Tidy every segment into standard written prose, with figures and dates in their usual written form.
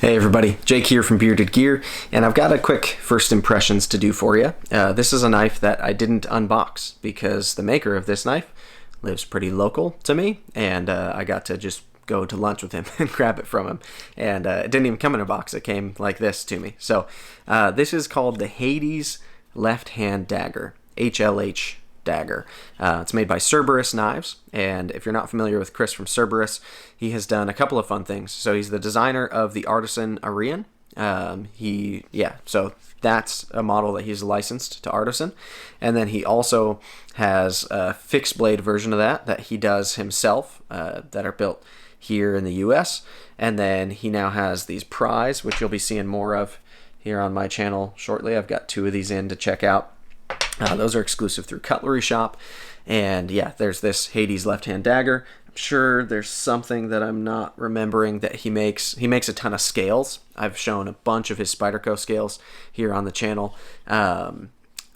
Hey everybody, Jake here from Bearded Gear, and I've got a quick first impressions to do for you. This is a knife that I didn't unbox because the maker of this knife lives pretty local to me, and I got to just go to lunch with him and grab it from him. And it didn't even come in a box, it came like this to me. So this is called the Hades left-hand dagger, H.L.H. dagger. It's made by Cerberus Knives, and if you're not familiar with Chris from Cerberus, he has done a couple of fun things. So he's the designer of the Artisan Arian. So that's a model that he's licensed to Artisan, and then he also has a fixed blade version of that he does himself that are built here in the US, and then he now has these pries, which you'll be seeing more of here on my channel shortly. I've got 2 of these in to check out. Those are exclusive through Cutlery Shop. And yeah, there's this Hades left-hand dagger. I'm sure there's something that I'm not remembering that he makes. He makes a ton of scales. I've shown a bunch of his Spyderco scales here on the channel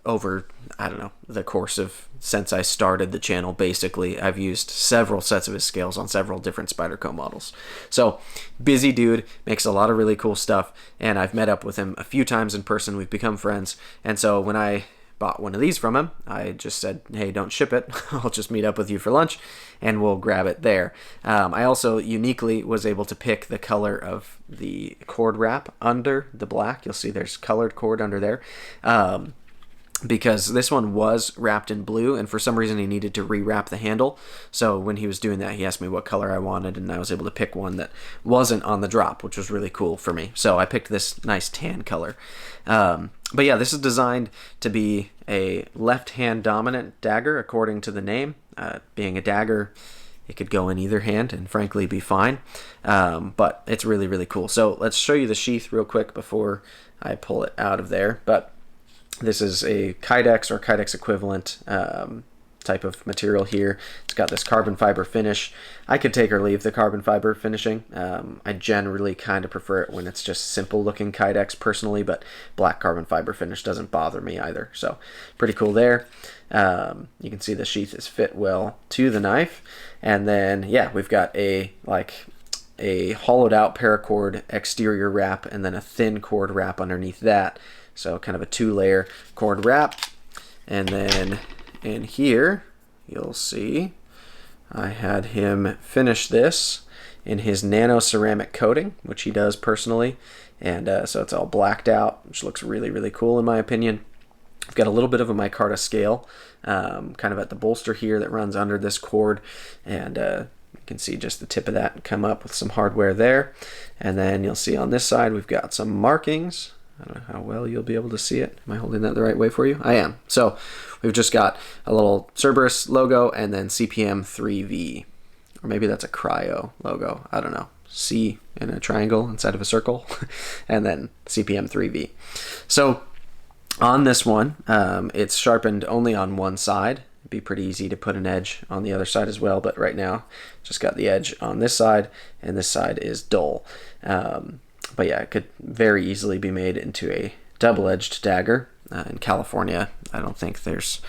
over, I don't know, the course of since I started the channel. Basically, I've used several sets of his scales on several different Spyderco models. So busy dude, makes a lot of really cool stuff, and I've met up with him a few times in person. We've become friends, and so when I bought one of these from him, I just said, hey, don't ship it. I'll just meet up with you for lunch and we'll grab it there. I also uniquely was able to pick the color of the cord wrap under the black. You'll see there's colored cord under there. Because this one was wrapped in blue, and for some reason he needed to rewrap the handle. So when he was doing that, he asked me what color I wanted, and I was able to pick one that wasn't on the drop, which was really cool for me. So I picked this nice tan color. But yeah, this is designed to be a left-hand dominant dagger, according to the name. Being a dagger, it could go in either hand and frankly be fine. But it's really, really cool. So let's show you the sheath real quick before I pull it out of there. But this is a Kydex or Kydex equivalent type of material here. It's got this carbon fiber finish. I could take or leave the carbon fiber finishing. I generally kind of prefer it when it's just simple looking Kydex personally, but black carbon fiber finish doesn't bother me either. So pretty cool there. You can see the sheath is fit well to the knife. And then, yeah, we've got a hollowed out paracord exterior wrap and then a thin cord wrap underneath that. So kind of a 2-layer cord wrap. And then in here, you'll see I had him finish this in his nano ceramic coating, which he does personally. And so it's all blacked out, which looks really, really cool in my opinion. I've got a little bit of a micarta scale kind of at the bolster here that runs under this cord. And you can see just the tip of that come up with some hardware there. And then you'll see on this side, we've got some markings. I don't know how well you'll be able to see it. Am I holding that the right way for you? I am. So we've just got a little Cerberus logo and then CPM 3V. Or maybe that's a cryo logo. I don't know. C in a triangle instead of a circle. And then CPM 3V. So on this one, it's sharpened only on one side. It'd be pretty easy to put an edge on the other side as well. But right now, just got the edge on this side. And this side is dull. But yeah, it could very easily be made into a double-edged dagger. In California, I don't think there's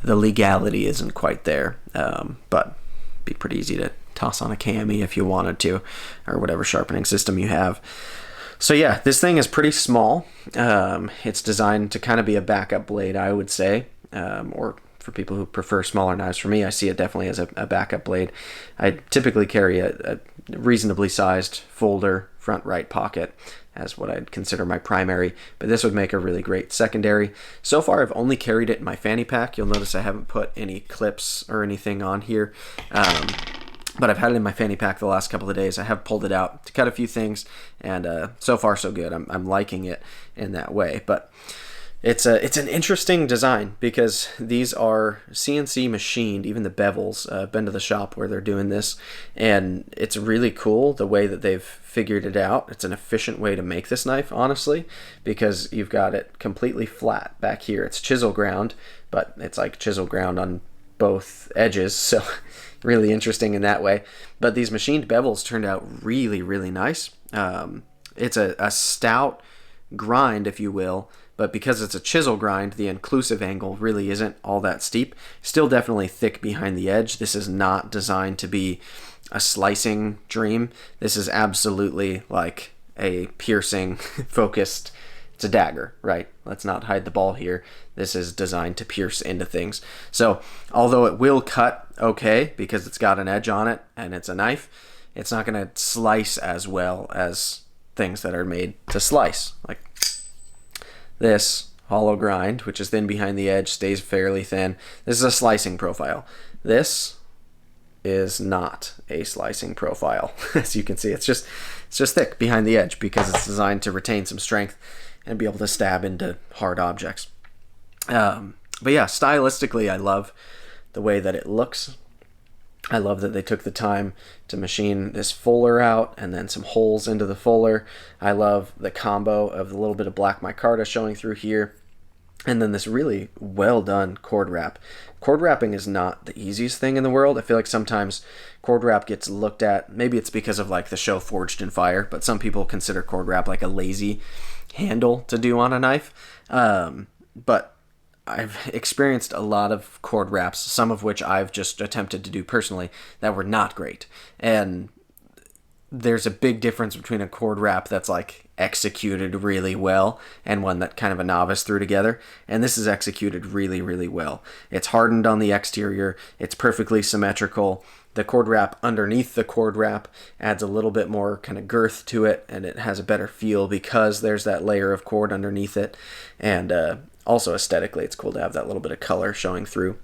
the legality isn't quite there, but it'd be pretty easy to toss on a KME if you wanted to, or whatever sharpening system you have. So yeah, this thing is pretty small. It's designed to kind of be a backup blade, I would say, or for people who prefer smaller knives. For me, I see it definitely as a backup blade. I typically carry a reasonably sized folder front right pocket as what I'd consider my primary, but this would make a really great secondary. So far, I've only carried it in my fanny pack. You'll notice I haven't put any clips or anything on here, but I've had it in my fanny pack the last couple of days. I have pulled it out to cut a few things, and so far so good. I'm liking it in that way, but it's an interesting design because these are CNC machined, even the bevels. Been to the shop where they're doing this, and it's really cool the way that they've figured it out. It's an efficient way to make this knife, honestly, because you've got it completely flat back here. It's chisel ground, but it's like chisel ground on both edges, so really interesting in that way. But these machined bevels turned out really, really nice. It's a stout grind, if you will, but because it's a chisel grind, the inclusive angle really isn't all that steep. Still definitely thick behind the edge. This is not designed to be a slicing dream. This is absolutely like a piercing focused, it's a dagger, right? Let's not hide the ball here. This is designed to pierce into things. So although it will cut okay because it's got an edge on it and it's a knife, it's not going to slice as well as things that are made to slice. Like this hollow grind, which is thin behind the edge, stays fairly thin. This is a slicing profile. This is not a slicing profile. As you can see, it's just thick behind the edge because it's designed to retain some strength and be able to stab into hard objects. But yeah, stylistically, I love the way that it looks. I love that they took the time to machine this fuller out and then some holes into the fuller. I love the combo of the little bit of black micarta showing through here. And then this really well done cord wrap. Cord wrapping is not the easiest thing in the world. I feel like sometimes cord wrap gets looked at, maybe it's because of like the show Forged in Fire, but some people consider cord wrap like a lazy handle to do on a knife. But I've experienced a lot of cord wraps, some of which I've just attempted to do personally, that were not great. And there's a big difference between a cord wrap that's like executed really well and one that kind of a novice threw together. And this is executed really, really well. It's hardened on the exterior. It's perfectly symmetrical. The cord wrap underneath the cord wrap adds a little bit more kind of girth to it, and it has a better feel because there's that layer of cord underneath it. And also aesthetically, it's cool to have that little bit of color showing through.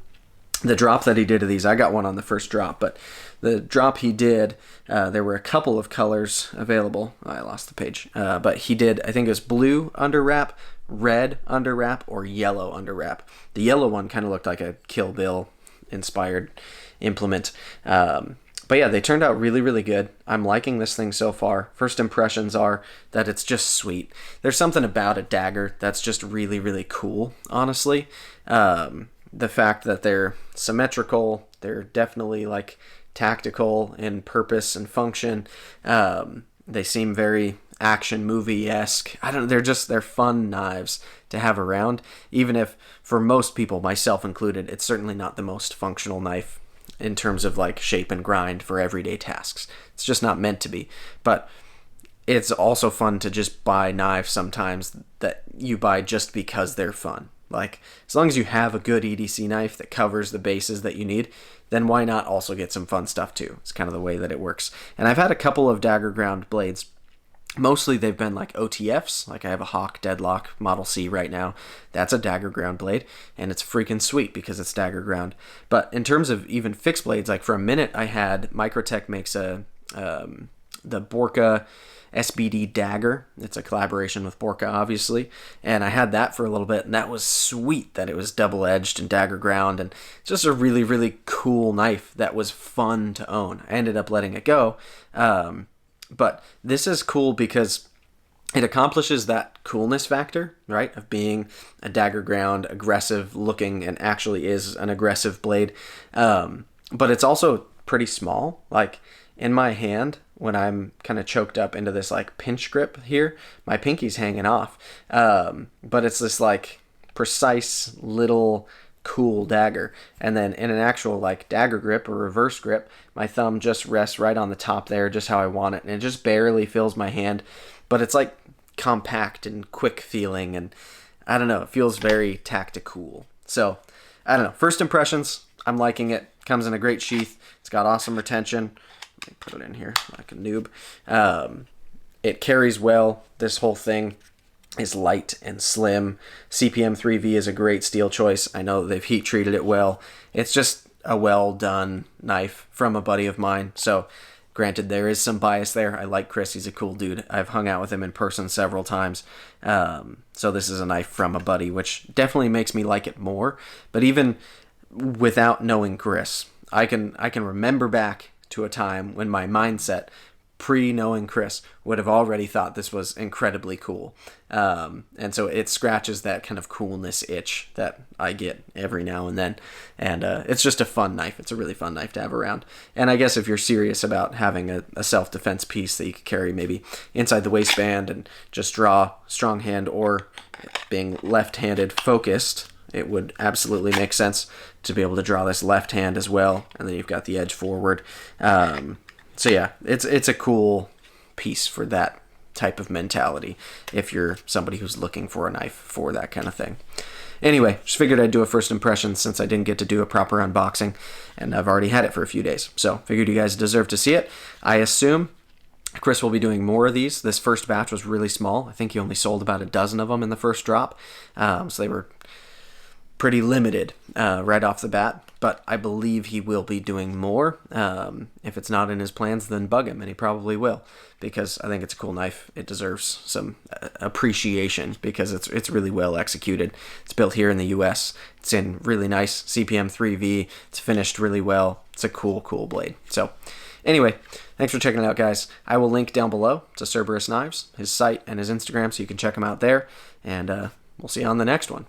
The drop that he did of these, I got one on the first drop, but the drop he did, there were a couple of colors available. I lost the page. But he did, I think it was blue under wrap, red under wrap, or yellow under wrap. The yellow one kind of looked like a Kill Bill inspired implement. But yeah, they turned out really, really good. I'm liking this thing so far. First impressions are that it's just sweet. There's something about a dagger that's just really, really cool, honestly. The fact that they're symmetrical, they're definitely like tactical in purpose and function. They seem very action movie-esque. I don't know, they're fun knives to have around, even if for most people, myself included, it's certainly not the most functional knife in terms of like shape and grind for everyday tasks. It's just not meant to be. But it's also fun to just buy knives sometimes that you buy just because they're fun. Like, as long as you have a good EDC knife that covers the bases that you need, then why not also get some fun stuff too? It's kind of the way that it works. And I've had a couple of dagger ground blades. Mostly they've been like OTFs. Like I have a Hawk Deadlock Model C right now. That's a dagger ground blade, and it's freaking sweet because it's dagger ground. But in terms of even fixed blades, like for a minute I had, Microtech makes the Borka SBD Dagger. It's a collaboration with Borka, obviously, and I had that for a little bit, and that was sweet that it was double-edged and dagger ground, and just a really, really cool knife that was fun to own. I ended up letting it go, but this is cool because it accomplishes that coolness factor, right, of being a dagger ground, aggressive looking, and actually is an aggressive blade, but it's also pretty small. Like, in my hand, when I'm kind of choked up into this like pinch grip here, my pinky's hanging off. But it's this like precise little cool dagger. And then in an actual like dagger grip or reverse grip, my thumb just rests right on the top there, just how I want it. And it just barely fills my hand, but it's like compact and quick feeling. And I don't know, it feels very tactical. So I don't know, first impressions, I'm liking it. Comes in a great sheath. It's got awesome retention. Let me put it in here like a noob. It carries well. This whole thing is light and slim. CPM 3V is a great steel choice. I know they've heat treated it well. It's just a well done knife from a buddy of mine. So granted, there is some bias there. I like Chris. He's a cool dude. I've hung out with him in person several times. So this is a knife from a buddy, which definitely makes me like it more. But even without knowing Chris, I can remember back to a time when my mindset, pre-knowing Chris, would have already thought this was incredibly cool. And so it scratches that kind of coolness itch that I get every now and then. And it's just a fun knife. It's a really fun knife to have around. And I guess if you're serious about having a self-defense piece that you could carry maybe inside the waistband and just draw strong hand, or being left-handed focused, it would absolutely make sense to be able to draw this left hand as well, and then you've got the edge forward. So yeah, it's a cool piece for that type of mentality if you're somebody who's looking for a knife for that kind of thing. Anyway, just figured I'd do a first impression since I didn't get to do a proper unboxing, and I've already had it for a few days. So figured you guys deserve to see it. I assume Chris will be doing more of these. This first batch was really small. I think he only sold about a dozen of them in the first drop. So they were pretty limited right off the bat, but I believe he will be doing more. If it's not in his plans, then bug him, and he probably will, because I think it's a cool knife. It deserves some appreciation because it's really well executed. It's built here in the US. It's in really nice CPM 3V. It's finished really well. It's a cool blade. So anyway, thanks for checking it out, guys. I will link down below to Cerberus Knives, his site and his Instagram, so you can check him out there, and we'll see you on the next one.